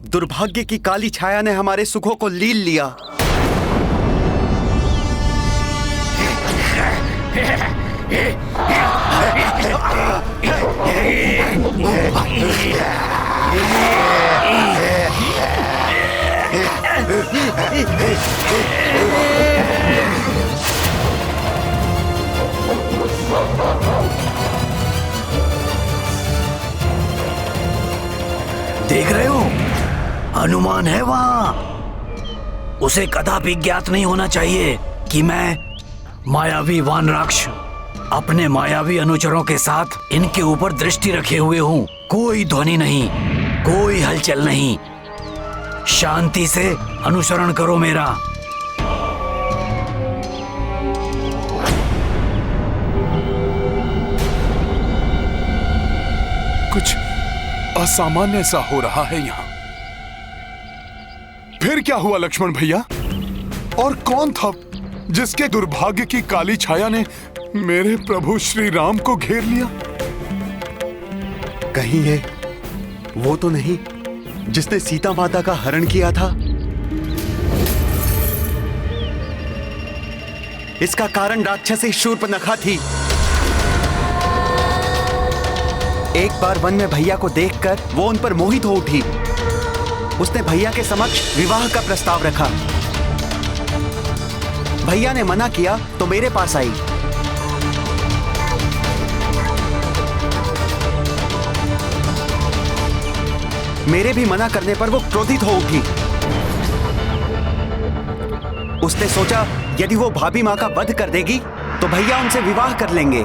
दुर्भाग्य की काली छाया ने हमारे सुखों को लील लिया। देख रहे हो, हनुमान है वहां। उसे कदापि ज्ञात नहीं होना चाहिए कि मैं मायावी वानराक्ष अपने मायावी अनुचरों के साथ इनके ऊपर दृष्टि रखे हुए हूँ। कोई ध्वनि नहीं, कोई हलचल नहीं। शांति से अनुसरण करो मेरा। कुछ असामान्य सा हो रहा है यहाँ। फिर क्या हुआ लक्ष्मण भैया? और कौन था जिसके दुर्भाग्य की काली छाया ने मेरे प्रभु श्री राम को घेर लिया? कहीं ये वो तो नहीं जिसने सीता माता का हरण किया था? इसका कारण राक्षसी शूर्पणखा थी। एक बार वन में भैया को देखकर वो उन पर मोहित हो उठी। उसने भैया के समक्ष विवाह का प्रस्ताव रखा। भैया ने मना किया तो मेरे पास आई। मेरे भी मना करने पर वो क्रोधित हो उठी। उसने सोचा यदि वो भाभी माँ का वध कर देगी तो भैया उनसे विवाह कर लेंगे,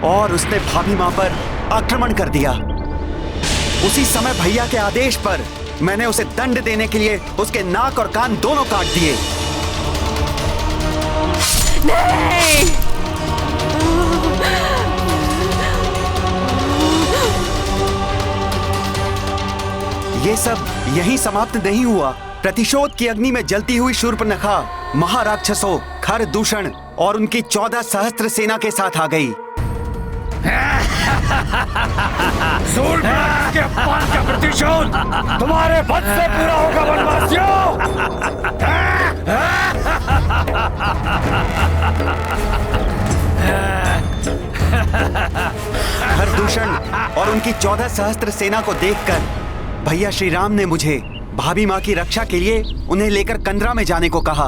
और उसने भाभी माँ पर आक्रमण कर दिया। उसी समय भैया के आदेश पर मैंने उसे दंड देने के लिए उसके नाक और कान दोनों काट दिए। नहीं! ये सब यहीं समाप्त नहीं हुआ। प्रतिशोध की अग्नि में जलती हुई शूर्पणखा महाराक्षसों खर दूषण और उनकी 14 सहस्त्र सेना के साथ आ गई। शूर्पणखा के अपमान का प्रतिशोध तुम्हारे वध से पूरा होगा वनवासियों। खरदूषण और उनकी 14 सहस्त्र सेना को देखकर भैया श्री राम ने मुझे भाभी माँ की रक्षा के लिए उन्हें लेकर कंदरा में जाने को कहा।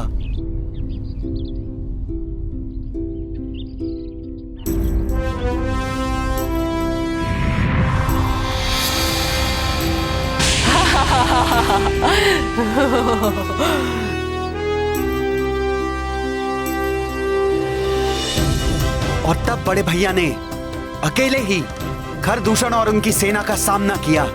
और तब बड़े भैया ने अकेले ही खरदूषण और उनकी सेना का सामना किया।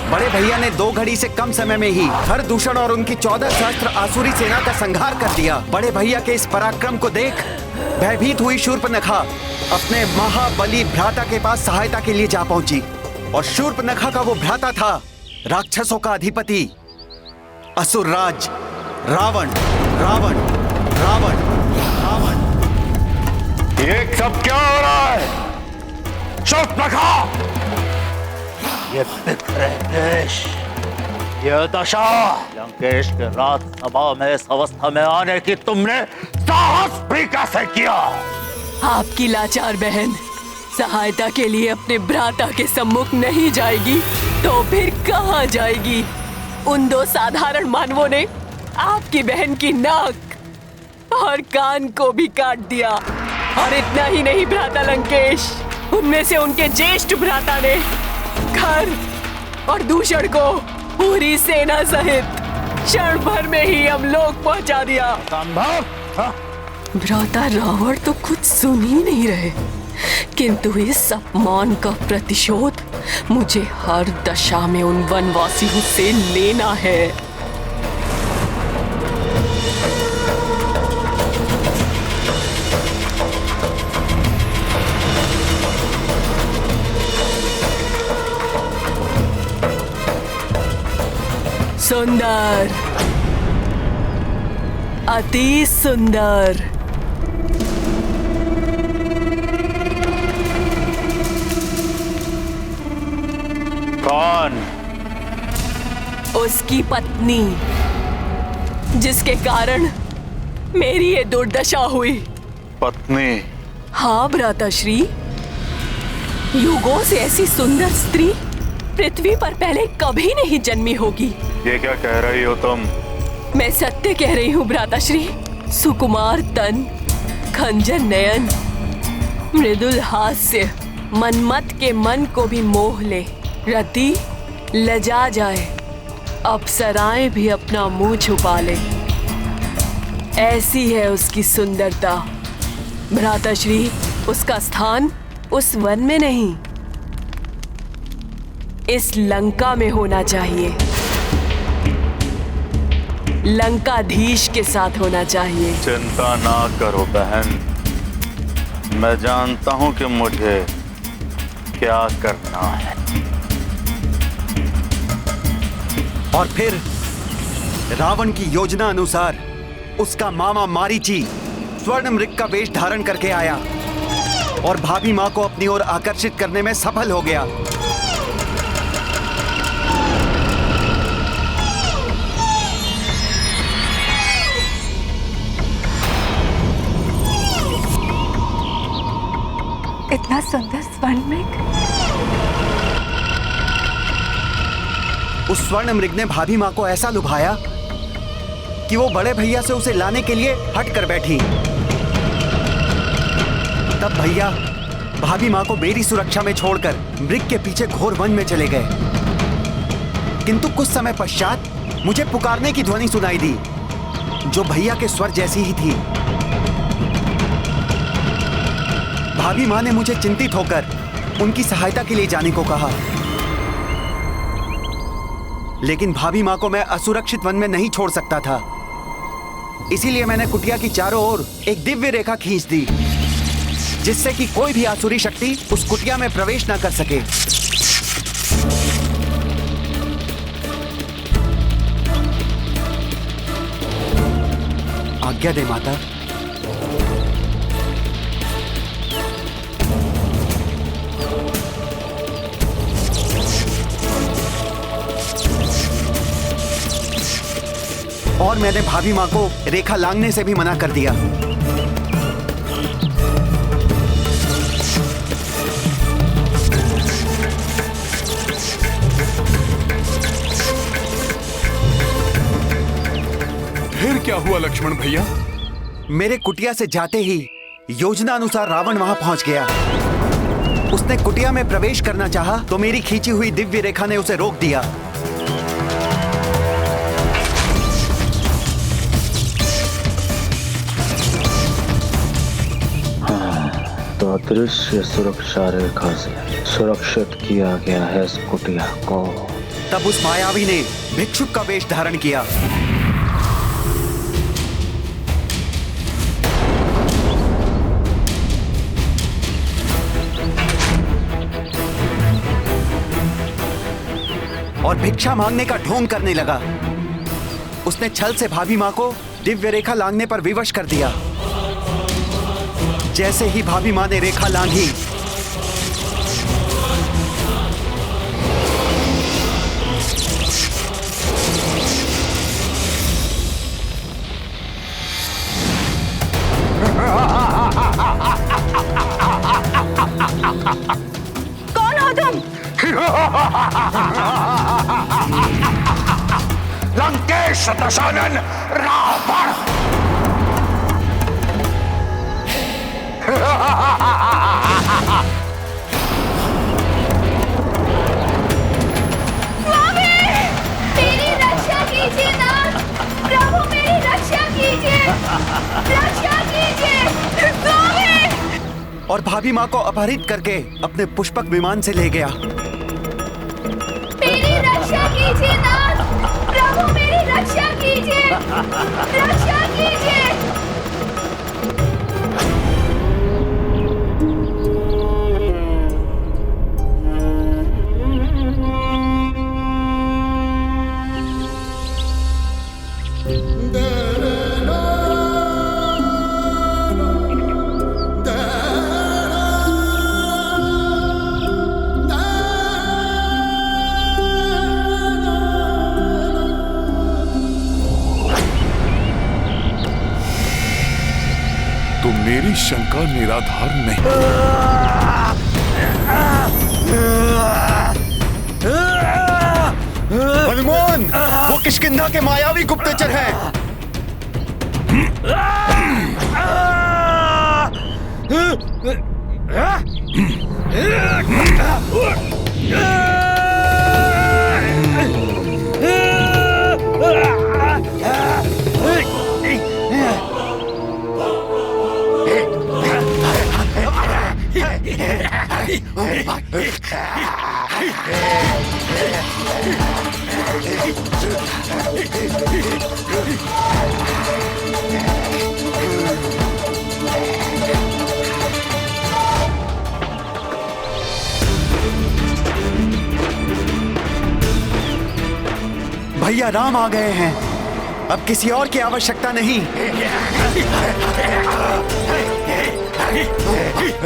बड़े भैया ने 2 घड़ी से कम समय में ही खरदूषण और उनकी 14 सहस्त्र आसुरी सेना का संहार कर दिया। बड़े भैया के इस पराक्रम को देख भयभीत हुई शूर्पणखा अपने महाबली भ्राता के पास सहायता के लिए जा पहुंची। और शूर्पणखा का वो भ्राता था राक्षसों का अधिपति असुरराज रावण। रावण रावण रावण। ये सब क्या हो रहा है? शूर्पणखा, ये फिक्र देश, ये दशा, लंकेश के राजसभा में इस अवस्था में आने की तुमने साहस भी कैसे किया? आपकी लाचार बहन सहायता के लिए अपने भ्राता के सम्मुख नहीं जाएगी तो फिर कहाँ जाएगी? उन 2 साधारण मानवों ने आपकी बहन की नाक और कान को भी काट दिया। और इतना ही नहीं भ्राता लंकेश, उनमें से उनके ज्येष्ठ भ्राता ने खर और दूषण को पूरी सेना सहित क्षण भर में ही हम लोग पहुंचा दिया। संभव? हाँ? भ्राता रावण तो कुछ सुन ही नहीं रहे, किंतु इस अपमान का प्रतिशोध मुझे हर दशा में उन वनवासियों से लेना है। सुंदर, अति सुंदर। कौन? उसकी पत्नी, जिसके कारण मेरी ये दुर्दशा हुई। पत्नी? हाँ भ्राताश्री, युगों से ऐसी सुंदर स्त्री पृथ्वी पर पहले कभी नहीं जन्मी होगी। ये क्या कह रही हो तुम? मैं सत्य कह रही हूँ भ्राताश्री। सुकुमार तन, खंजर नयन, मृदुल हास्य, मनमत के मन को भी मोह ले, रति लजा जाए, अप्सराएं भी अपना मुंह छुपा ले, ऐसी है उसकी सुंदरता। भ्राताश्री, उसका स्थान उस वन में नहीं, इस लंका में होना चाहिए। लंकाधीश के साथ होना चाहिए। चिंता ना करो बहन, मैं जानता हूं कि मुझे क्या करना है। और फिर रावण की योजना अनुसार उसका मामा मारीची स्वर्ण मृग का वेश धारण करके आया और भाभी मां को अपनी ओर आकर्षित करने में सफल हो गया। इतना सुंदर स्वर्ण मृग। उस स्वर्ण मृग ने भाभी मां को ऐसा लुभाया कि वो बड़े भैया से उसे लाने के लिए हट कर बैठी। तब भैया भाभी मां को मेरी सुरक्षा में छोड़कर मृग के पीछे घोर वन में चले गए। किंतु कुछ समय पश्चात मुझे पुकारने की ध्वनि सुनाई दी, जो भैया के स्वर जैसी ही थी। भाभी मां ने मुझे चिंतित होकर उनकी सहायता के लिए जाने को कहा, लेकिन भाभी मां को मैं असुरक्षित वन में नहीं छोड़ सकता था। इसीलिए मैंने कुटिया की चारों ओर एक दिव्य रेखा खींच दी, जिससे कि कोई भी आसुरी शक्ति उस कुटिया में प्रवेश न कर सके। आज्ञा दे माता। और मैंने भाभी मां को रेखा लांघने से भी मना कर दिया। फिर क्या हुआ लक्ष्मण भैया? मेरे कुटिया से जाते ही योजना अनुसार रावण वहां पहुंच गया। उसने कुटिया में प्रवेश करना चाहा तो मेरी खींची हुई दिव्य रेखा ने उसे रोक दिया। तो अदृश्य सुरक्षा रेखा से सुरक्षित किया गया है इस कुटिया को। तब उस मायावी ने भिक्षुक का वेश धारण किया। और भिक्षा मांगने का ढोंग करने लगा। उसने छल से भाभी मां को दिव्य रेखा लांघने पर विवश कर दिया। जैसे ही भाभी मां ने रेखा लांघी, कौन हो तुम? लंकेश दशानन रावण। स्वामी, मेरी रक्षा कीजिए नाथ। प्रभु मेरी रक्षा कीजिए, रक्षा कीजिए। कीजिए स्वामी। और भाभी माँ को अपहरित करके अपने पुष्पक विमान से ले गया। मेरी रक्षा कीजिए नाथ, प्रभु मेरी रक्षा कीजिए, रक्षा कीजिए। तो मेरी शंका निराधार नहीं। हनुमान, वो किष्किंधा के मायावी गुप्तचर हैं। भैया राम आ गए हैं, अब किसी और की आवश्यकता नहीं।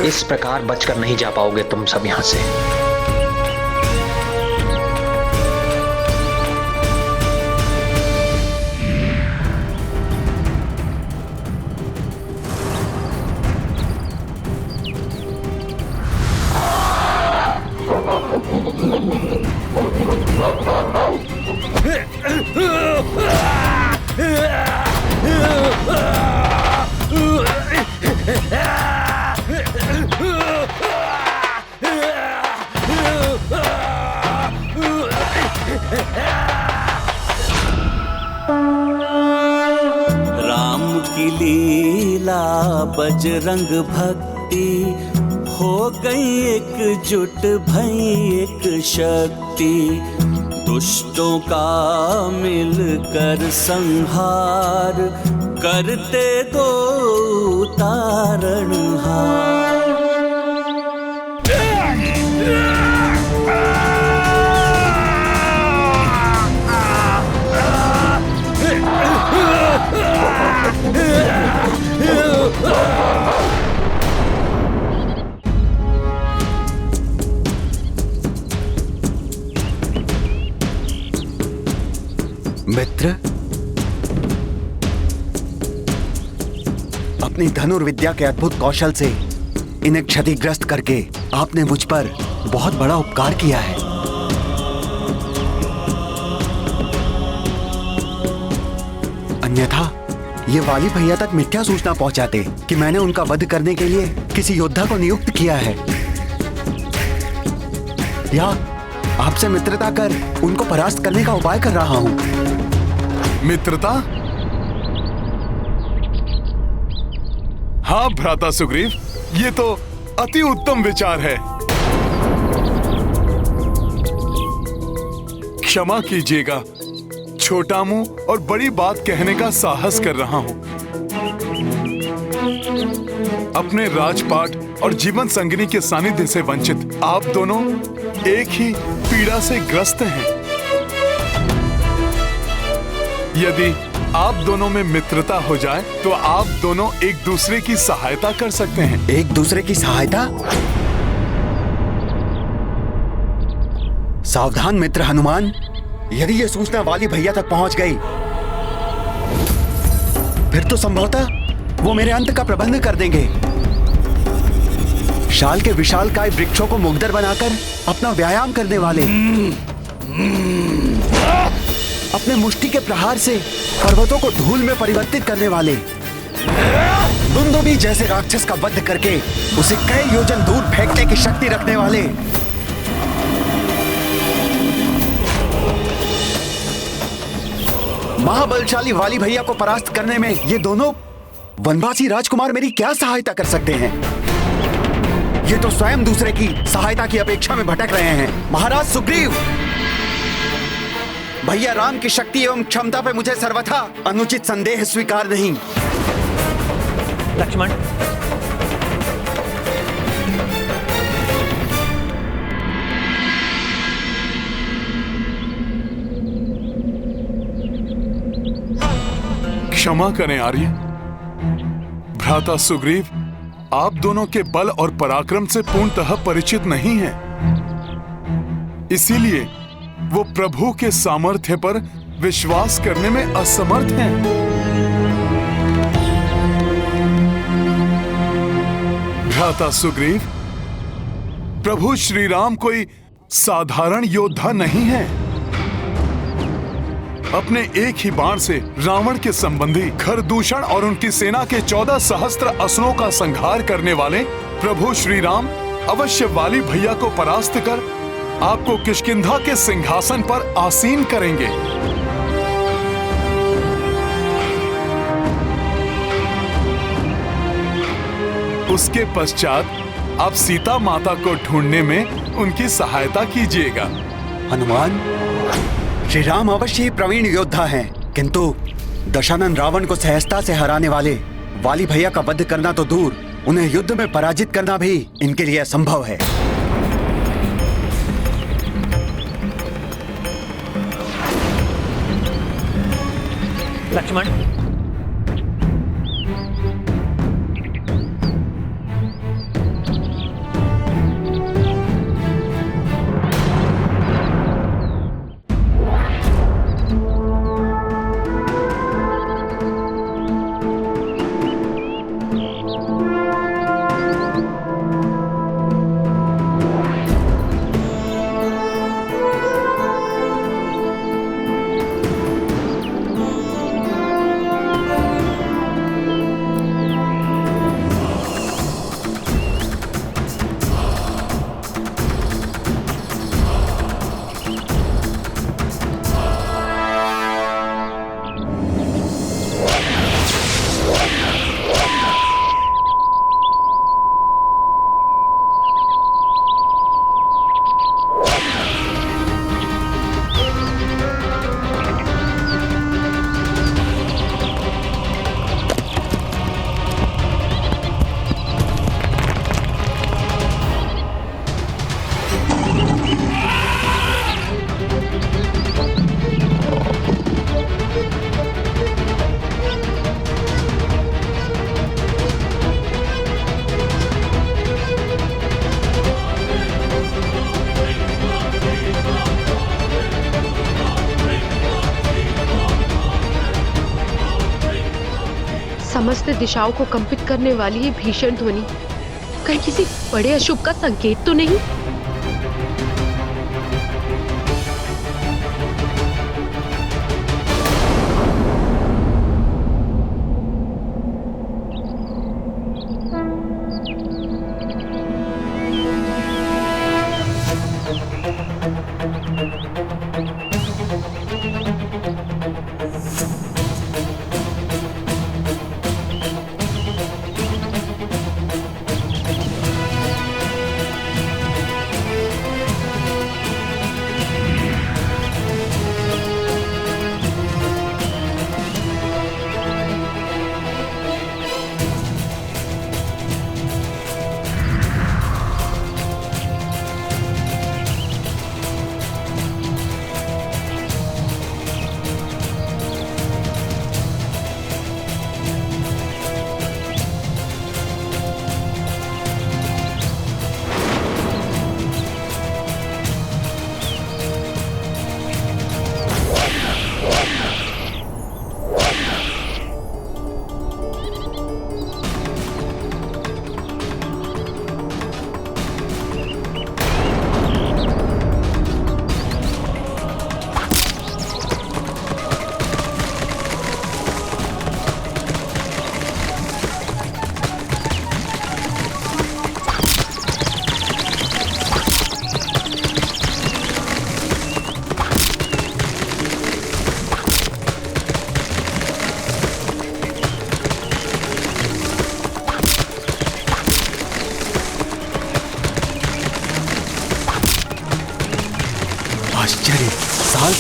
इस प्रकार बचकर नहीं जा पाओगे तुम सब यहां से। राम की लीला बजरंग भक्ति हो गई एकजुट भई एक शक्ति। दुष्टों का मिलकर संहार करते दो तारणहार। मित्र, अपनी धनुर्विद्या के अद्भुत कौशल से इन्हें क्षतिग्रस्त करके आपने मुझ पर बहुत बड़ा उपकार किया है। अन्यथा ये वाली भैया तक मिथ्या सूचना पहुंचाते कि मैंने उनका वध करने के लिए किसी योद्धा को नियुक्त किया है, या आपसे मित्रता कर उनको परास्त करने का उपाय कर रहा हूं। मित्रता? हाँ भ्राता सुग्रीव, ये तो अति उत्तम विचार है। क्षमा कीजिएगा, छोटा मुंह और बड़ी बात कहने का साहस कर रहा हूं। अपने राजपाट और जीवन संगिनी के सानिध्य से वंचित आप दोनों एक ही पीड़ा से ग्रस्त हैं। यदि आप दोनों में मित्रता हो जाए तो आप दोनों एक दूसरे की सहायता कर सकते हैं। एक दूसरे की सहायता? सावधान मित्र हनुमान, यदि यह सूचना वाली भैया तक पहुंच गई फिर तो संभवतः वो मेरे अंत का प्रबंध कर देंगे। शाल के विशालकाय वृक्षों को मुग्धर बनाकर अपना व्यायाम करने वाले, अपने मुष्टि के प्रहार से पर्वतों को धूल में परिवर्तित करने वाले, दुंदुभी जैसे राक्षस का वध करके उसे कई योजन दूर फेंकने की शक्ति रखने वाले, महाबलशाली वाली भैया को परास्त करने में ये दोनों वनवासी राजकुमार मेरी क्या सहायता कर सकते हैं? ये तो स्वयं दूसरे की सहायता की अपेक्षा में भटक रहे हैं। महाराज सुग्रीव, भैया राम की शक्ति एवं क्षमता पे मुझे सर्वथा अनुचित संदेह स्वीकार नहीं। लक्ष्मण, क्षमा करें आर्य। भ्राता सुग्रीव आप दोनों के बल और पराक्रम से पूर्णतः परिचित नहीं हैं। इसीलिए वो प्रभु के सामर्थ्य पर विश्वास करने में असमर्थ हैं। भ्राता सुग्रीव, प्रभु श्री राम कोई साधारण योद्धा नहीं है। अपने एक ही बाण से रावण के संबंधी खरदूषण और उनकी सेना के 14 सहस्त्र असुरों का संहार करने वाले प्रभु श्री राम अवश्य वाली भैया को परास्त कर आपको किष्किंधा के सिंहासन पर आसीन करेंगे। उसके पश्चात आप सीता माता को ढूंढने में उनकी सहायता कीजिएगा। हनुमान, श्री राम अवश्य ही प्रवीण योद्धा हैं, किंतु दशानन रावण को सहजता से हराने वाले वाली भैया का वध करना तो दूर, उन्हें युद्ध में पराजित करना भी इनके लिए असंभव है। लक्ष्मण, समस्त दिशाओं को कंपित करने वाली ये भीषण ध्वनि कहीं किसी बड़े अशुभ का संकेत तो नहीं?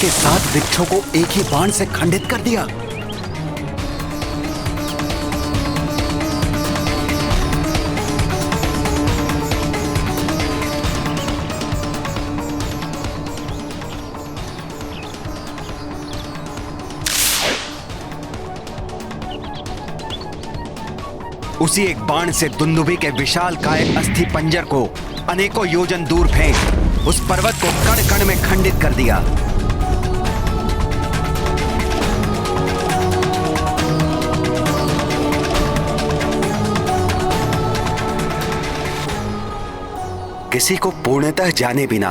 के 7 वृक्षों को एक ही बाण से खंडित कर दिया। उसी एक बाण से दुंदुभी के विशाल काय अस्थि पंजर को अनेकों योजन दूर फेंक उस पर्वत को कण कण में खंडित कर दिया। किसी को पूर्णतः जाने बिना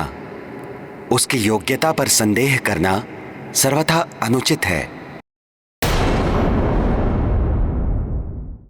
उसकी योग्यता पर संदेह करना सर्वथा अनुचित है।